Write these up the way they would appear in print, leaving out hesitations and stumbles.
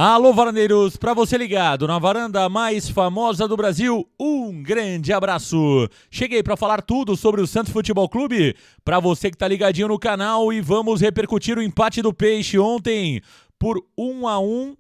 Alô, varandeiros, para você ligado na varanda mais famosa do Brasil, um grande abraço. Cheguei para falar tudo sobre o Santos Futebol Clube, para você que tá ligadinho no canal, e vamos repercutir o empate do Peixe ontem por 1-1,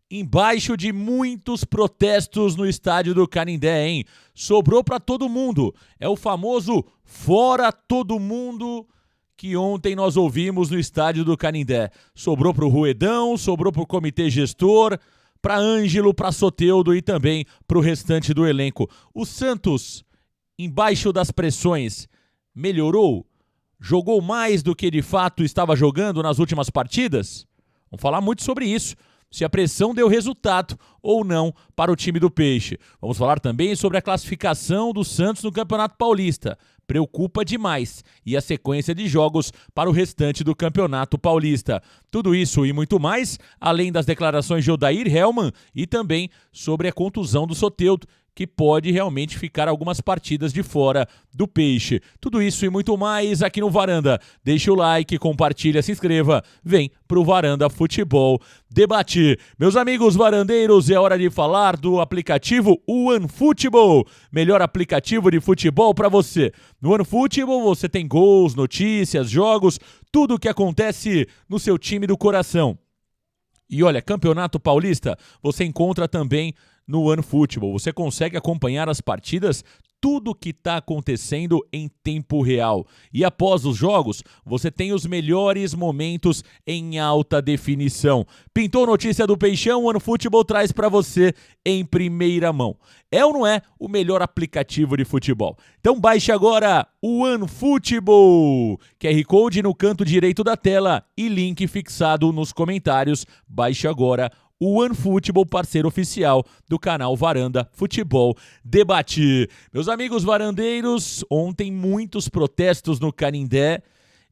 embaixo de muitos protestos no estádio do Canindé, hein? Sobrou para todo mundo, é o famoso fora todo mundo que ontem nós ouvimos no estádio do Canindé. Sobrou para o Ruedão, sobrou para o comitê gestor, para Ângelo, para Soteldo e também para o restante do elenco. O Santos, embaixo das pressões, melhorou? Jogou mais do que de fato estava jogando nas últimas partidas? Vamos falar muito sobre isso. Se a pressão deu resultado ou não para o time do Peixe. Vamos falar também sobre a classificação do Santos no Campeonato Paulista. Preocupa demais. E a sequência de jogos para o restante do Campeonato Paulista. Tudo isso e muito mais, além das declarações de Odair Hellmann e também sobre a contusão do Soteldo, que pode realmente ficar algumas partidas de fora do Peixe. Tudo isso e muito mais aqui no Varanda. Deixa o like, compartilha, se inscreva. Vem pro Varanda Futebol Debate. Meus amigos varandeiros, é hora de falar do aplicativo OneFootball. Melhor aplicativo de futebol para você. No OneFootball você tem gols, notícias, jogos, tudo o que acontece no seu time do coração. E olha, Campeonato Paulista você encontra também no OneFootball. Você consegue acompanhar as partidas, tudo o que está acontecendo em tempo real. E após os jogos, você tem os melhores momentos em alta definição. Pintou notícia do Peixão? O OneFootball traz para você em primeira mão. É ou não é o melhor aplicativo de futebol? Então baixe agora o OneFootball. QR Code no canto direito da tela e link fixado nos comentários. Baixe agora o OneFootball, parceiro oficial do canal Varanda Futebol Debate. Meus amigos varandeiros, ontem muitos protestos no Canindé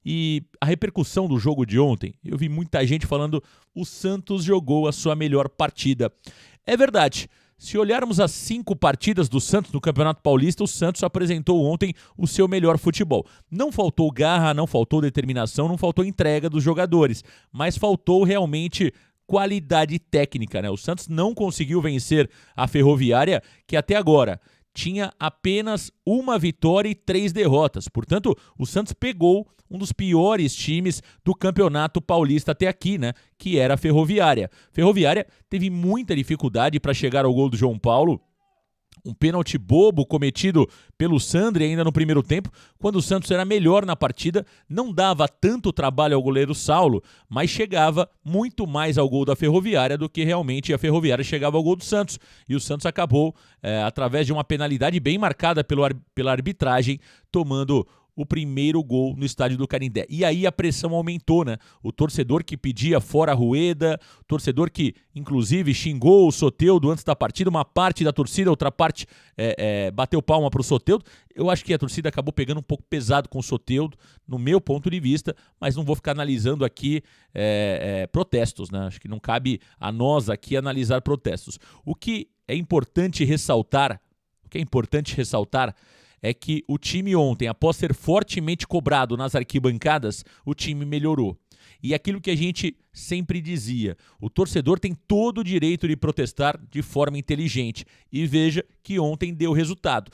e a repercussão do jogo de ontem, eu vi muita gente falando o Santos jogou a sua melhor partida. É verdade. Se olharmos as 5 partidas do Santos no Campeonato Paulista, o Santos apresentou ontem o seu melhor futebol. Não faltou garra, não faltou determinação, não faltou entrega dos jogadores, mas faltou realmente qualidade técnica, né? O Santos não conseguiu vencer a Ferroviária, que até agora tinha apenas uma vitória e 3 derrotas. Portanto, o Santos pegou um dos piores times do Campeonato Paulista até aqui, né? Que era a Ferroviária. Ferroviária teve muita dificuldade para chegar ao gol do João Paulo. Um pênalti bobo cometido pelo Sandri ainda no primeiro tempo, quando o Santos era melhor na partida, não dava tanto trabalho ao goleiro Saulo, mas chegava muito mais ao gol da Ferroviária do que realmente a Ferroviária chegava ao gol do Santos. E o Santos acabou, através de uma penalidade bem marcada pela arbitragem, tomando o primeiro gol no estádio do Canindé. E aí a pressão aumentou, né? O torcedor que pedia fora Rueda, o torcedor que, inclusive, xingou o Soteldo antes da partida, uma parte da torcida, outra parte bateu palma pro Soteldo. Eu acho que a torcida acabou pegando um pouco pesado com o Soteldo, no meu ponto de vista, mas não vou ficar analisando aqui protestos, né? Acho que não cabe a nós aqui analisar protestos. O que é importante ressaltar é que o time ontem, após ser fortemente cobrado nas arquibancadas, o time melhorou. E aquilo que a gente sempre dizia, o torcedor tem todo o direito de protestar de forma inteligente. E veja que ontem deu resultado.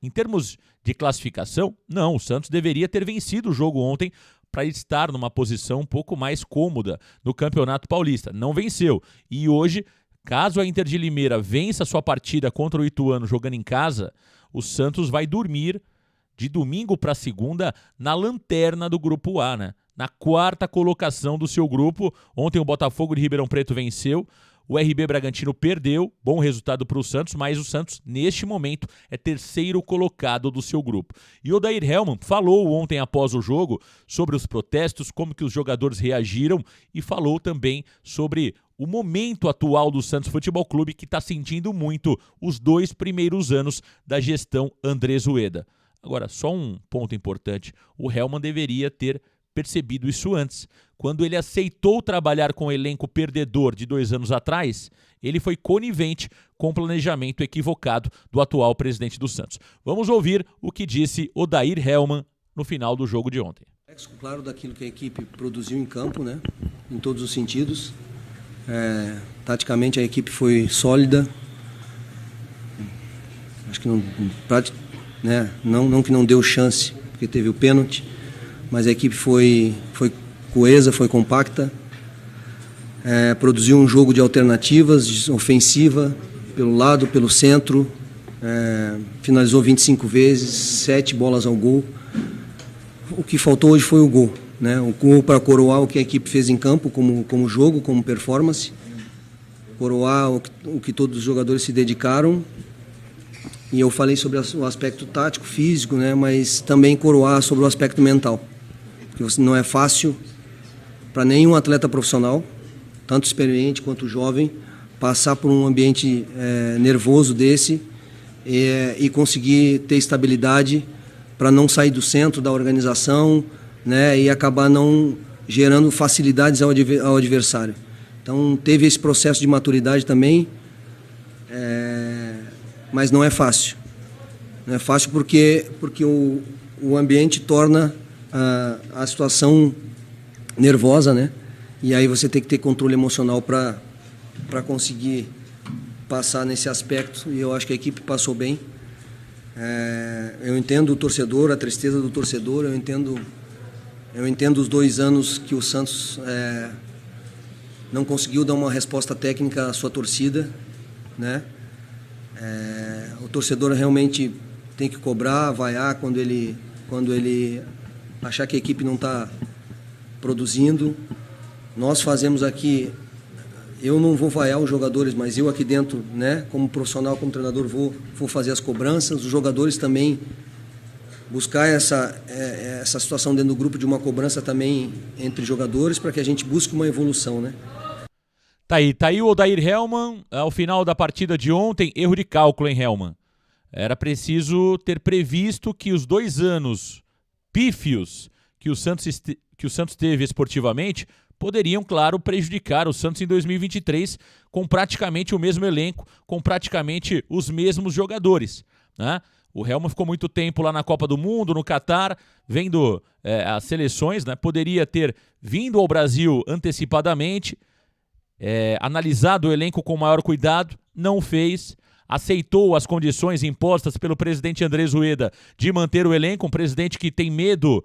Em termos de classificação, não, o Santos deveria ter vencido o jogo ontem para estar numa posição um pouco mais cômoda no Campeonato Paulista. Não venceu. E hoje, caso a Inter de Limeira vença sua partida contra o Ituano jogando em casa, o Santos vai dormir de domingo para segunda na lanterna do Grupo A, né? Na 4ª colocação do seu grupo. Ontem o Botafogo de Ribeirão Preto venceu, o RB Bragantino perdeu, bom resultado para o Santos, mas o Santos, neste momento, é 3º colocado do seu grupo. E o Odair Hellmann falou ontem após o jogo sobre os protestos, como que os jogadores reagiram e falou também sobre o momento atual do Santos Futebol Clube, que está sentindo muito os 2 primeiros anos da gestão Andrés Rueda. Agora, só um ponto importante, o Hellmann deveria ter percebido isso antes. Quando ele aceitou trabalhar com o elenco perdedor de 2 anos atrás, ele foi conivente com o planejamento equivocado do atual presidente do Santos. Vamos ouvir o que disse Odair Hellmann no final do jogo de ontem. Claro, daquilo que a equipe produziu em campo, né? Em todos os sentidos. Taticamente a equipe foi sólida. Acho que não que não deu chance, porque teve o pênalti, mas a equipe foi coesa, foi compacta, produziu um jogo de alternativas, ofensiva, pelo lado, pelo centro, finalizou 25 vezes, 7 bolas ao gol. O que faltou hoje foi o gol, né? O gol para coroar o que a equipe fez em campo, como jogo, como performance, coroar o que todos os jogadores se dedicaram. E eu falei sobre o aspecto tático, físico, né? Mas também coroar sobre o aspecto mental. Porque não é fácil para nenhum atleta profissional, tanto experiente quanto jovem, passar por um ambiente nervoso desse e conseguir ter estabilidade para não sair do centro da organização, né? E acabar não gerando facilidades ao adversário. Então teve esse processo de maturidade também, mas não é fácil. Não é fácil porque o ambiente torna a situação nervosa, né? E aí você tem que ter controle emocional para conseguir passar nesse aspecto, e eu acho que a equipe passou bem. Eu entendo o torcedor, a tristeza do torcedor, eu entendo os 2 anos que o Santos não conseguiu dar uma resposta técnica à sua torcida, né? O torcedor realmente tem que cobrar, vaiar quando ele achar que a equipe não está produzindo. Nós fazemos aqui, eu não vou vaiar os jogadores, mas eu aqui dentro, né, como profissional, como treinador, vou fazer as cobranças. Os jogadores também buscar essa situação dentro do grupo de uma cobrança também entre jogadores, para que a gente busque uma evolução, né? Tá aí o Odair Hellmann, ao final da partida de ontem, erro de cálculo, hein, Hellmann? Era preciso ter previsto que os 2 anos pífios que o Santos teve esportivamente poderiam, claro, prejudicar o Santos em 2023 com praticamente o mesmo elenco, com praticamente os mesmos jogadores, né? O Hellmann ficou muito tempo lá na Copa do Mundo, no Catar, vendo as seleções, né? Poderia ter vindo ao Brasil antecipadamente, analisado o elenco com maior cuidado, não fez, aceitou as condições impostas pelo presidente Andrés Rueda de manter o elenco, um presidente que tem medo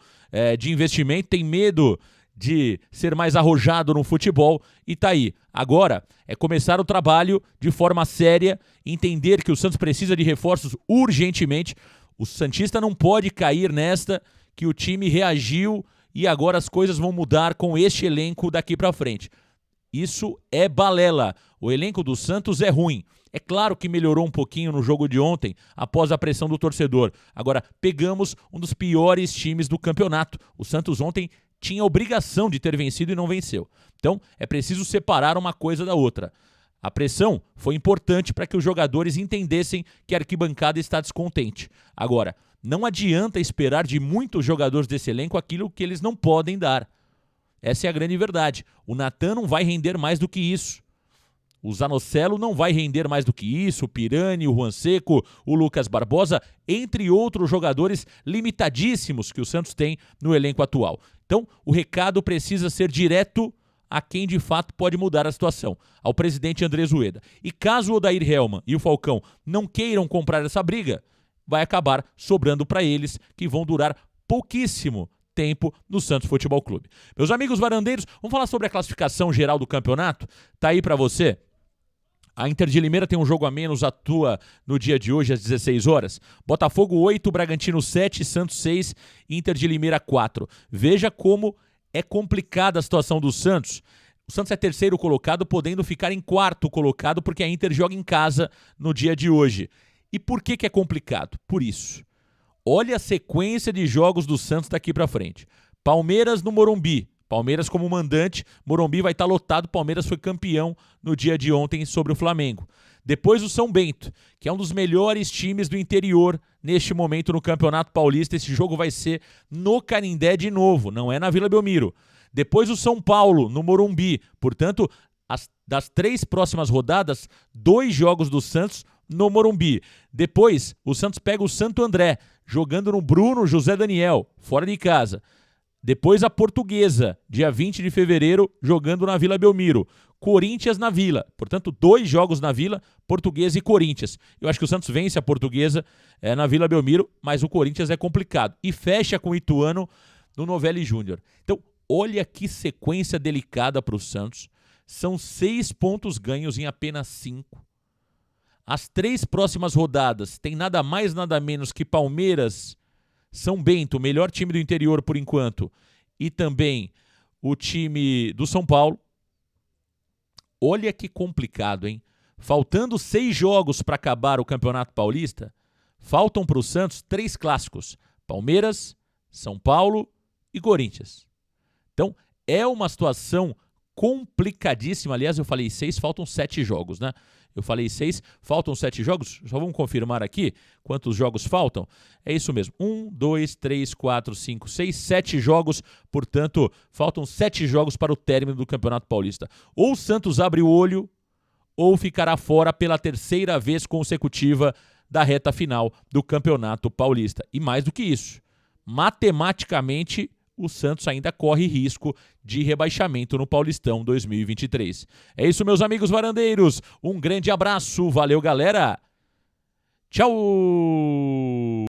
de investimento, tem medo de ser mais arrojado no futebol, e tá aí. Agora é começar o trabalho de forma séria, entender que o Santos precisa de reforços urgentemente. O santista não pode cair nesta que o time reagiu e agora as coisas vão mudar com este elenco daqui pra frente. Isso é balela. O elenco do Santos é ruim. É claro que melhorou um pouquinho no jogo de ontem, após a pressão do torcedor. Agora, pegamos um dos piores times do campeonato. O Santos ontem tinha a obrigação de ter vencido e não venceu. Então, é preciso separar uma coisa da outra. A pressão foi importante para que os jogadores entendessem que a arquibancada está descontente. Agora, não adianta esperar de muitos jogadores desse elenco aquilo que eles não podem dar. Essa é a grande verdade. O Natan não vai render mais do que isso. O Zanocelo não vai render mais do que isso. O Pirani, o Juan Seco, o Lucas Barbosa, entre outros jogadores limitadíssimos que o Santos tem no elenco atual. Então, o recado precisa ser direto a quem de fato pode mudar a situação, ao presidente Andrés Rueda. E caso o Odair Hellmann e o Falcão não queiram comprar essa briga, vai acabar sobrando para eles, que vão durar pouquíssimo tempo no Santos Futebol Clube. Meus amigos varandeiros, vamos falar sobre a classificação geral do campeonato? Tá aí para você. A Inter de Limeira tem um jogo a menos, atua no dia de hoje às 16 horas. Botafogo 8, Bragantino 7, Santos 6, Inter de Limeira 4. Veja como é complicada a situação do Santos. O Santos é 3º colocado, podendo ficar em 4º colocado, porque a Inter joga em casa no dia de hoje. E por que é complicado? Por isso. Olha a sequência de jogos do Santos daqui pra frente. Palmeiras no Morumbi. Palmeiras como mandante, Morumbi vai estar lotado. Palmeiras foi campeão no dia de ontem sobre o Flamengo. Depois o São Bento, que é um dos melhores times do interior neste momento no Campeonato Paulista. Esse jogo vai ser no Canindé de novo, não é na Vila Belmiro. Depois o São Paulo, no Morumbi. Portanto, das 3 próximas rodadas, 2 jogos do Santos no Morumbi. Depois, o Santos pega o Santo André, jogando no Bruno José Daniel, fora de casa. Depois a Portuguesa, dia 20 de fevereiro, jogando na Vila Belmiro. Corinthians na Vila. Portanto, 2 jogos na Vila, Portuguesa e Corinthians. Eu acho que o Santos vence a Portuguesa na Vila Belmiro, mas o Corinthians é complicado. E fecha com o Ituano no Novelli Júnior. Então, olha que sequência delicada para o Santos. São 6 pontos ganhos em apenas 5. As 3 próximas rodadas tem nada mais, nada menos que Palmeiras, São Bento, o melhor time do interior por enquanto, e também o time do São Paulo. Olha que complicado, hein? Faltando 6 jogos para acabar o Campeonato Paulista, faltam para o Santos 3 clássicos: Palmeiras, São Paulo e Corinthians. Então, é uma situação complicadíssima. Aliás, eu falei 6, faltam 7 jogos, né? Eu falei 6, faltam 7 jogos. Só vamos confirmar aqui quantos jogos faltam. É isso mesmo. 1, 2, 3, 4, 5, 6, 7 jogos. Portanto, faltam 7 jogos para o término do Campeonato Paulista. Ou o Santos abre o olho, ou ficará fora pela 3ª vez consecutiva da reta final do Campeonato Paulista. E mais do que isso, matematicamente, o Santos ainda corre risco de rebaixamento no Paulistão 2023. É isso, meus amigos varandeiros. Um grande abraço. Valeu, galera. Tchau!